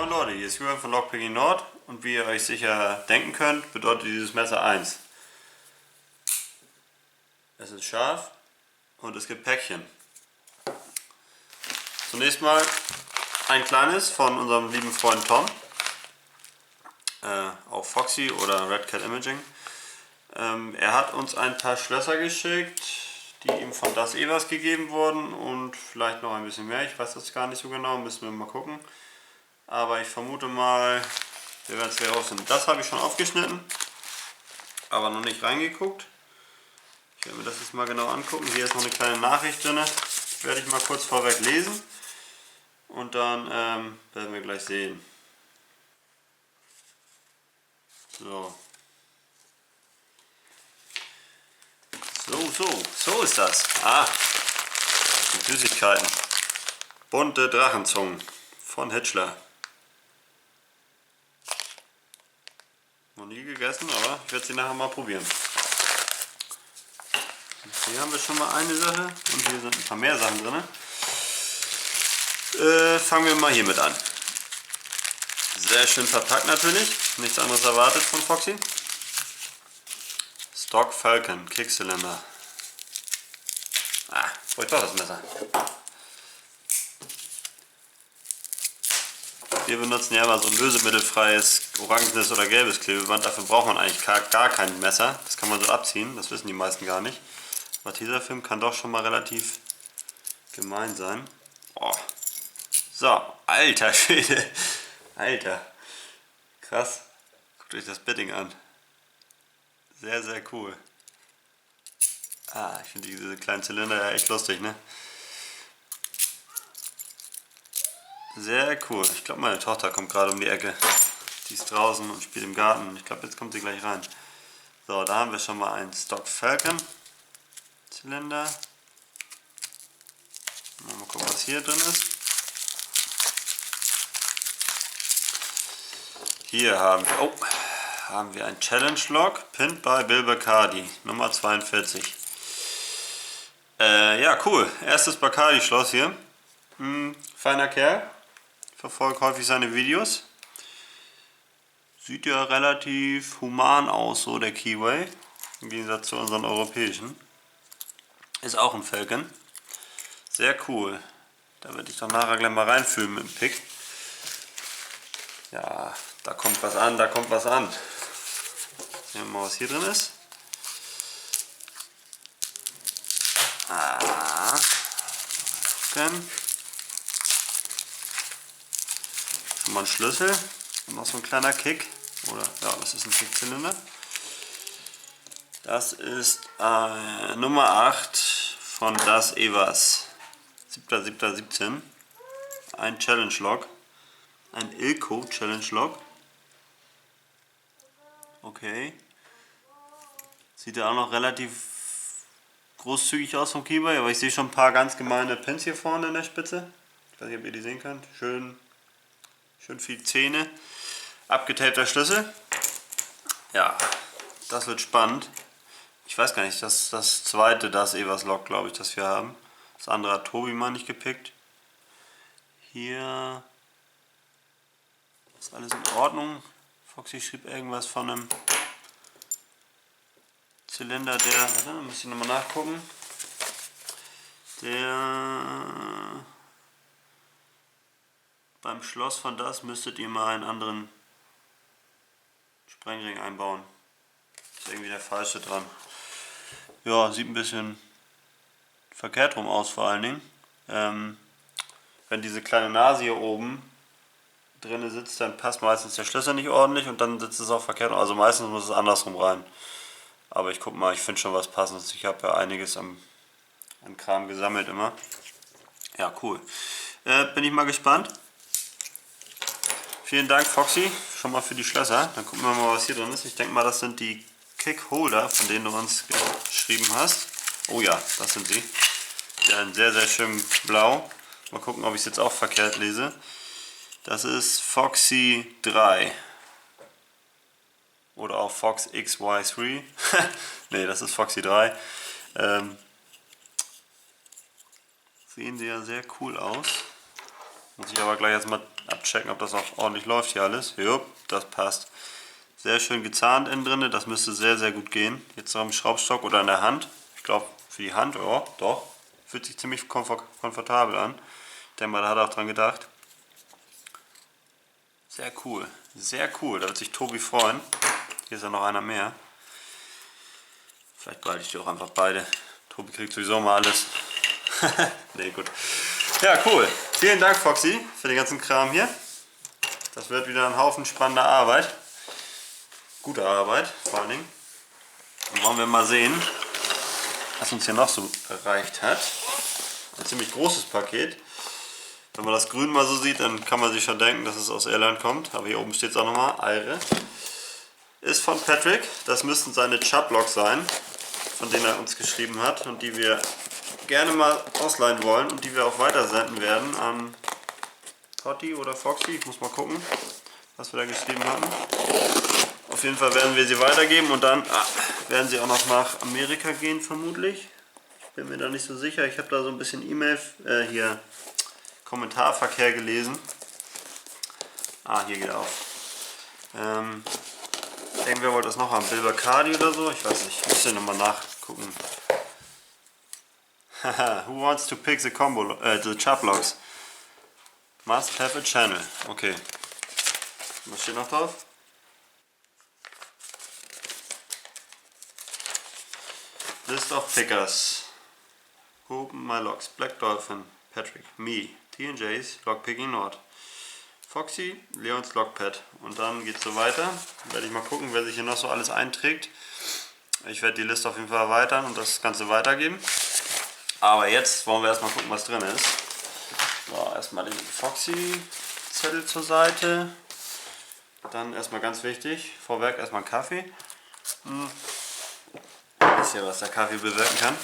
Moin Leute, hier ist Jürgen von Lockpicking Nord und wie ihr euch sicher denken könnt, bedeutet dieses Messer 1. Es ist scharf und es gibt Päckchen. Zunächst mal ein kleines von unserem lieben Freund Tom, auch Foxy oder Red Cat Imaging. Er hat uns ein paar Schlösser geschickt, die ihm von Das Evers gegeben wurden und vielleicht noch ein bisschen mehr. Ich weiß das gar nicht so genau, müssen wir mal gucken. Aber ich vermute mal, wir werden es gleich rausfinden. Das habe ich schon aufgeschnitten, aber noch nicht reingeguckt. Ich werde mir das jetzt mal genau angucken. Hier ist noch eine kleine Nachricht drin. Die werde ich mal kurz vorweg lesen und dann werden wir gleich sehen. So ist das. Die Süßigkeiten. Bunte Drachenzungen von Hitchler. Noch nie gegessen, aber ich werde sie nachher mal probieren. Hier haben wir schon mal eine Sache und hier sind ein paar mehr Sachen drin. Fangen wir mal hiermit an. Sehr schön verpackt natürlich, nichts anderes erwartet von Foxy. Stock Falcon Kickzylinder. Brauche ich doch das Messer. Wir benutzen ja immer so ein lösemittelfreies orangenes oder gelbes Klebeband. Dafür braucht man eigentlich gar kein Messer. Das kann man so abziehen, das wissen die meisten gar nicht. Aber Tesafilm kann doch schon mal relativ gemein sein. Oh. So, alter Schwede. Alter. Krass. Guckt euch das Bitting an. Sehr, sehr cool. Ich finde diese kleinen Zylinder ja echt lustig, ne? Sehr cool. Ich glaube, meine Tochter kommt gerade um die Ecke. Die ist draußen und spielt im Garten. Ich glaube, jetzt kommt sie gleich rein. So, da haben wir schon mal einen Stock Falcon Zylinder. Mal gucken, was hier drin ist. Hier haben wir ein Challenge Lock, pinned by Bill Bacardi, Nummer 42. Ja, cool. Erstes Bacardi-Schloss hier. Feiner Kerl. Verfolge häufig seine Videos. Sieht ja relativ human aus, so der Keyway. Im Gegensatz zu unseren europäischen. Ist auch ein Falcon. Sehr cool. Da werde ich doch nachher gleich mal reinfühlen mit dem Pick. Ja, da kommt was an, da kommt was an. Sehen wir mal, was hier drin ist. Schon mal ein Schlüssel und noch so ein kleiner Kick. Oder ja, das ist ein Kickzylinder. Das ist Nummer 8 von Das Evers. 7.7.17. Ein Challenge Lock. Ein Ilco Challenge Lock. Okay. Sieht ja auch noch relativ großzügig aus vom Keyway, aber ich sehe schon ein paar ganz gemeine Pins hier vorne in der Spitze. Ich weiß nicht, ob ihr die sehen könnt. Schön viel Zähne. Abgetapter Schlüssel. Ja, das wird spannend. Ich weiß gar nicht, das ist das zweite Das Evers Lock, glaube ich, das wir haben. Das andere hat Tobi mal nicht gepickt. Hier ist alles in Ordnung. Foxy schrieb irgendwas von einem Zylinder, warte, da muss ich nochmal nachgucken. Der beim Schloss von Das müsstet ihr mal einen anderen Sprengring einbauen. Ist irgendwie der falsche dran. Ja, sieht ein bisschen verkehrt rum aus vor allen Dingen. Wenn diese kleine Nase hier oben drin sitzt, dann passt meistens der Schlüssel nicht ordentlich und dann sitzt es auch verkehrt rum. Also meistens muss es andersrum rein. Aber ich guck mal, ich finde schon was Passendes. Ich habe ja einiges an Kram gesammelt immer. Ja, cool. Bin ich mal gespannt. Vielen Dank, Foxy, schon mal für die Schlösser. Dann gucken wir mal, was hier drin ist. Ich denke mal, das sind die Kick-Holder, von denen du uns geschrieben hast. Oh ja, das sind sie. Ja, ein sehr, sehr schön blau. Mal gucken, ob ich es jetzt auch verkehrt lese. Das ist Foxy 3. Oder auch Fox XY3. Ne, das ist Foxy 3. Sehen sie ja sehr cool aus. Muss ich aber gleich erstmal abchecken, ob das auch ordentlich läuft hier alles. Jupp, das passt. Sehr schön gezahnt innen drin, das müsste sehr, sehr gut gehen. Jetzt noch im Schraubstock oder in der Hand. Ich glaube, für die Hand, oh, doch. Fühlt sich ziemlich komfortabel an. Ich denke mal, da hat er auch dran gedacht. Sehr cool, sehr cool. Da wird sich Tobi freuen. Hier ist ja noch einer mehr. Vielleicht behalte ich die auch einfach beide. Tobi kriegt sowieso mal alles. Ne, gut. Ja, cool. Vielen Dank, Foxy, für den ganzen Kram hier. Das wird wieder ein Haufen spannender Arbeit. Gute Arbeit, vor allen Dingen. Dann wollen wir mal sehen, was uns hier noch so erreicht hat. Ein ziemlich großes Paket. Wenn man das Grün mal so sieht, dann kann man sich schon denken, dass es aus Irland kommt. Aber hier oben steht es auch nochmal, Eire. Ist von Patrick. Das müssten seine Chublogs sein, von denen er uns geschrieben hat und die wir gerne mal ausleihen wollen und die wir auch weitersenden werden an Totti oder Foxy. Ich muss mal gucken, was wir da geschrieben haben. Auf jeden Fall werden wir sie weitergeben und dann werden sie auch noch nach Amerika gehen vermutlich. Ich bin mir da nicht so sicher. Ich habe da so ein bisschen hier Kommentarverkehr gelesen. Hier geht er auf. Irgendwer wollte das noch haben. Bill Bacardi oder so? Ich weiß nicht. Ich muss ja nochmal nachgucken. Who wants to pick the Chublogs? Must have a channel. Okay. Was steht noch drauf? List of pickers. Who opened my logs? Black Dolphin, Patrick, me, T&J's, Lockpicking Nord, Foxy, Leons Logpad. Und dann geht es so weiter. Dann werde ich mal gucken, wer sich hier noch so alles einträgt. Ich werde die Liste auf jeden Fall erweitern und das Ganze weitergeben. Aber jetzt wollen wir erstmal gucken, was drin ist. So, erstmal den Foxy-Zettel zur Dann erstmal ganz wichtig, vorweg erstmal einen Kaffee. Wisst ihr, was der Kaffee bewirken kann?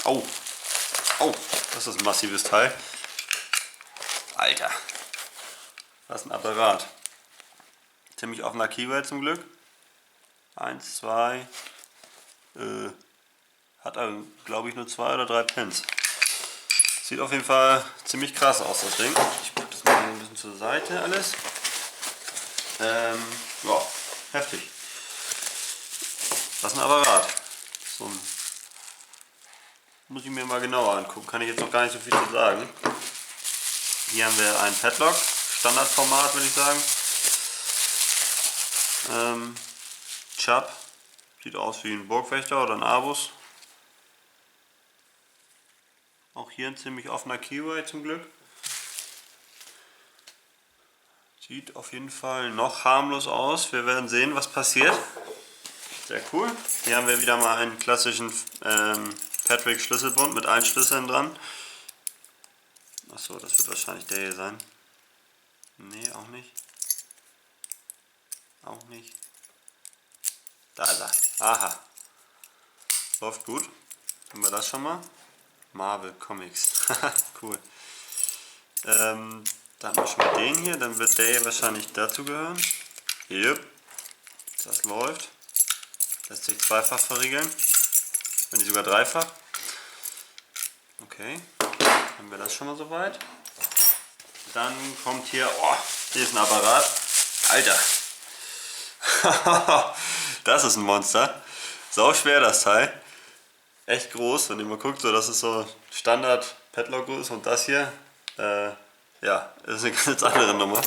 Oh, das ist ein massives Teil. Alter, was ein Apparat. Ziemlich offener Keyway zum Glück. 1, 2, hat er, glaube ich, nur 2 oder 3 Pins. Sieht auf jeden Fall ziemlich krass aus, das Ding. Ich packe das mal ein bisschen zur Seite alles. Ja, heftig. Was ein Apparat. So ein, muss ich mir mal genauer angucken, kann ich jetzt noch gar nicht so viel zu sagen. Hier haben wir ein Padlock, Standardformat würde ich sagen. Chub, sieht aus wie ein Burgwächter oder ein Abus. Auch hier ein ziemlich offener Keyway zum Glück. Sieht auf jeden Fall noch harmlos aus. Wir werden sehen, was passiert. Sehr cool. Hier haben wir wieder mal einen klassischen Patrick Schlüsselbund mit Einschlüsseln dran. Achso, das wird wahrscheinlich der hier sein. Nee, auch nicht. Auch nicht. Da ist er. Aha. Läuft gut. Haben wir das schon mal? Marvel Comics. Cool. Dann haben wir schon mal den hier. Dann wird der hier wahrscheinlich dazu gehören. Yep. Das läuft. Lässt sich zweifach verriegeln. Wenn nicht sogar dreifach. Okay. Haben wir das schon mal soweit. Dann kommt hier. Oh, hier ist ein Apparat. Alter. Das ist ein Monster. Sau schwer das Teil. Echt groß, wenn ihr mal guckt, so das ist so Standard Padlock Größe und das hier, ja, ist eine ganz andere Nummer.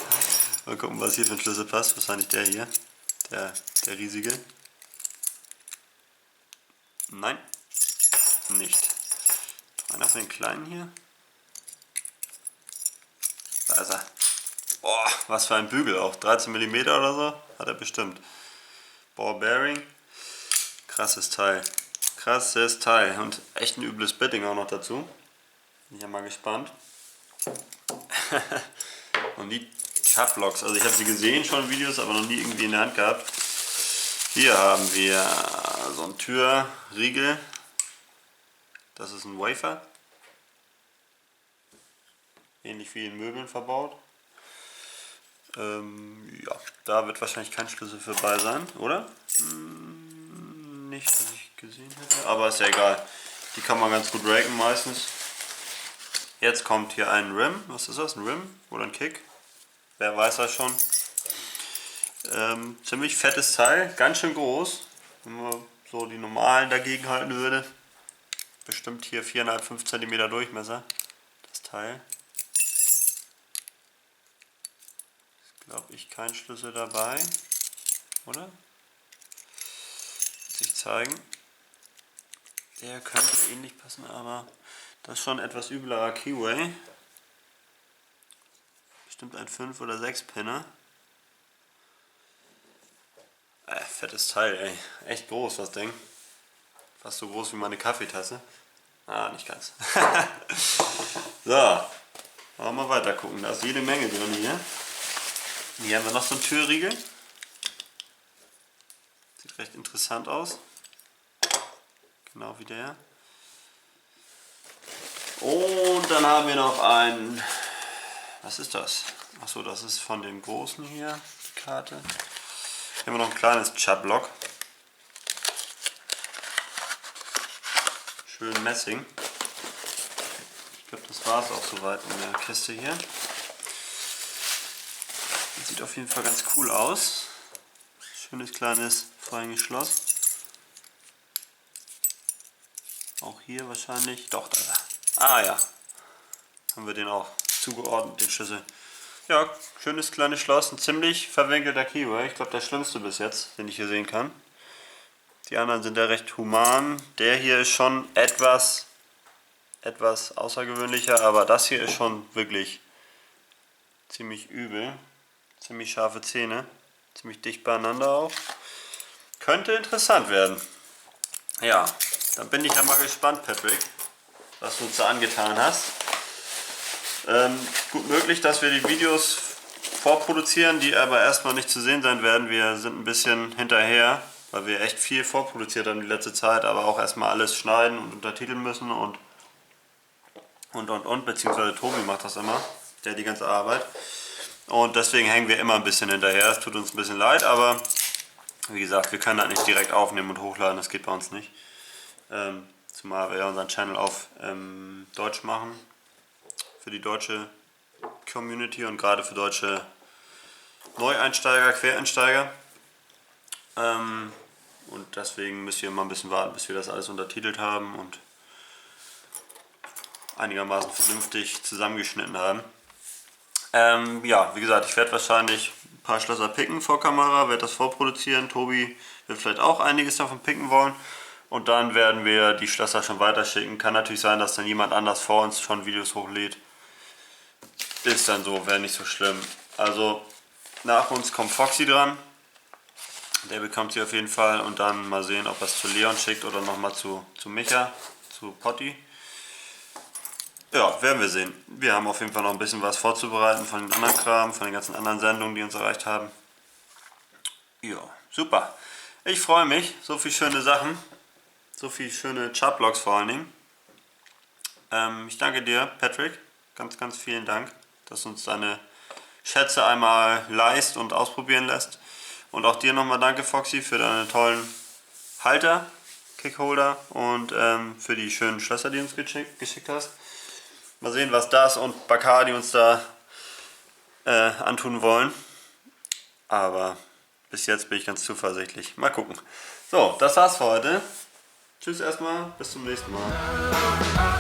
Mal gucken, was hier für ein Schlüssel passt. Wahrscheinlich der hier, der riesige. Nein, nicht. Einer von den kleinen hier. Da ist er. Boah, was für ein Bügel auch. 13 mm oder so hat er bestimmt. Ball Bearing. Krasses Teil. Krasses Teil und echt ein übles Bitting auch noch dazu. Bin ich ja mal gespannt. Und die Chublogs, also ich habe sie gesehen schon in Videos, aber noch nie irgendwie in der Hand gehabt. Hier haben wir so einen Türriegel. Das ist ein Wafer. Ähnlich wie in Möbeln verbaut. Ja, da wird wahrscheinlich kein Schlüssel für bei sein, oder? Nicht, was ich gesehen hätte, aber ist ja egal. Die kann man ganz gut raken meistens. Jetzt kommt hier ein Rim. Was ist das? Ein Rim oder ein Kick? wer weiß das schon. Ziemlich fettes Teil, ganz schön groß. Wenn man so die normalen dagegen halten würde. Bestimmt hier 4,5 cm Durchmesser, das Teil. Ist, glaube ich, kein Schlüssel dabei, oder? Wird sich zeigen. Der könnte ähnlich passen, aber das ist schon etwas üblerer Keyway. Bestimmt ein 5 oder 6 Pinner. Fettes Teil, ey. Echt groß, das Ding. Fast so groß wie meine Kaffeetasse. Ah, nicht ganz. So, wollen wir mal weiter gucken. Da ist jede Menge drin hier. Hier haben wir noch so einen Türriegel. Sieht recht interessant aus. Genau wie der. Und dann haben wir noch einen. Was ist das? Achso, das ist von dem großen hier, die Karte. Hier haben wir noch ein kleines Chatblock. Schön Messing. Ich glaube, das war es auch soweit in der Kiste hier. Sieht auf jeden Fall ganz cool aus. Schönes kleines vorhängiges Schloss. Auch hier wahrscheinlich. Doch, da ist er. Ah ja. Haben wir den auch zugeordnet, den Schlüssel. Ja, schönes kleines Schloss, ein ziemlich verwinkelter Keyway. Ich glaube, der schlimmste bis jetzt, den ich hier sehen kann. Die anderen sind ja recht human. Der hier ist schon etwas außergewöhnlicher, aber das hier ist schon wirklich ziemlich übel. Ziemlich scharfe Zähne, ziemlich dicht beieinander auch. Könnte interessant werden. Ja, dann bin ich ja mal gespannt, Patrick, was du uns da angetan hast. Gut möglich, dass wir die Videos vorproduzieren, die aber erstmal nicht zu sehen sein werden. Wir sind ein bisschen hinterher, weil wir echt viel vorproduziert haben die letzte Zeit, aber auch erstmal alles schneiden und untertiteln müssen und beziehungsweise Tobi macht das immer, der die ganze Arbeit. Und deswegen hängen wir immer ein bisschen hinterher. Es tut uns ein bisschen leid, aber wie gesagt, wir können das nicht direkt aufnehmen und hochladen, das geht bei uns nicht. Zumal wir ja unseren Channel auf Deutsch machen. Für die deutsche Community und gerade für deutsche Neueinsteiger, Quereinsteiger. Und deswegen müssen wir mal ein bisschen warten, bis wir das alles untertitelt haben und einigermaßen vernünftig zusammengeschnitten haben. Ja, wie gesagt, ich werde wahrscheinlich ein paar Schlösser picken vor Kamera, werde das vorproduzieren. Tobi wird vielleicht auch einiges davon picken wollen. Und dann werden wir die Schlösser schon weiterschicken. Kann natürlich sein, dass dann jemand anders vor uns schon Videos hochlädt. Ist dann so, wäre nicht so schlimm. Also nach uns kommt Foxy dran. Der bekommt sie auf jeden Fall. Und dann mal sehen, ob er es zu Leon schickt oder nochmal zu Micha, zu Potti. Ja, werden wir sehen. Wir haben auf jeden Fall noch ein bisschen was vorzubereiten von den anderen Kram, von den ganzen anderen Sendungen, die uns erreicht haben. Ja, super. Ich freue mich. So viele schöne Sachen. So viele schöne Chartblocks vor allen Dingen. Ich danke dir, Patrick. Ganz, ganz vielen Dank, dass du uns deine Schätze einmal leist und ausprobieren lässt. Und auch dir nochmal danke, Foxy, für deine tollen Halter, Kickholder und für die schönen Schlösser, die du uns geschickt hast. Mal sehen, was das und Bacardi uns da antun wollen. Aber bis jetzt bin ich ganz zuversichtlich. Mal gucken. So, das war's für heute. Tschüss erstmal, bis zum nächsten Mal.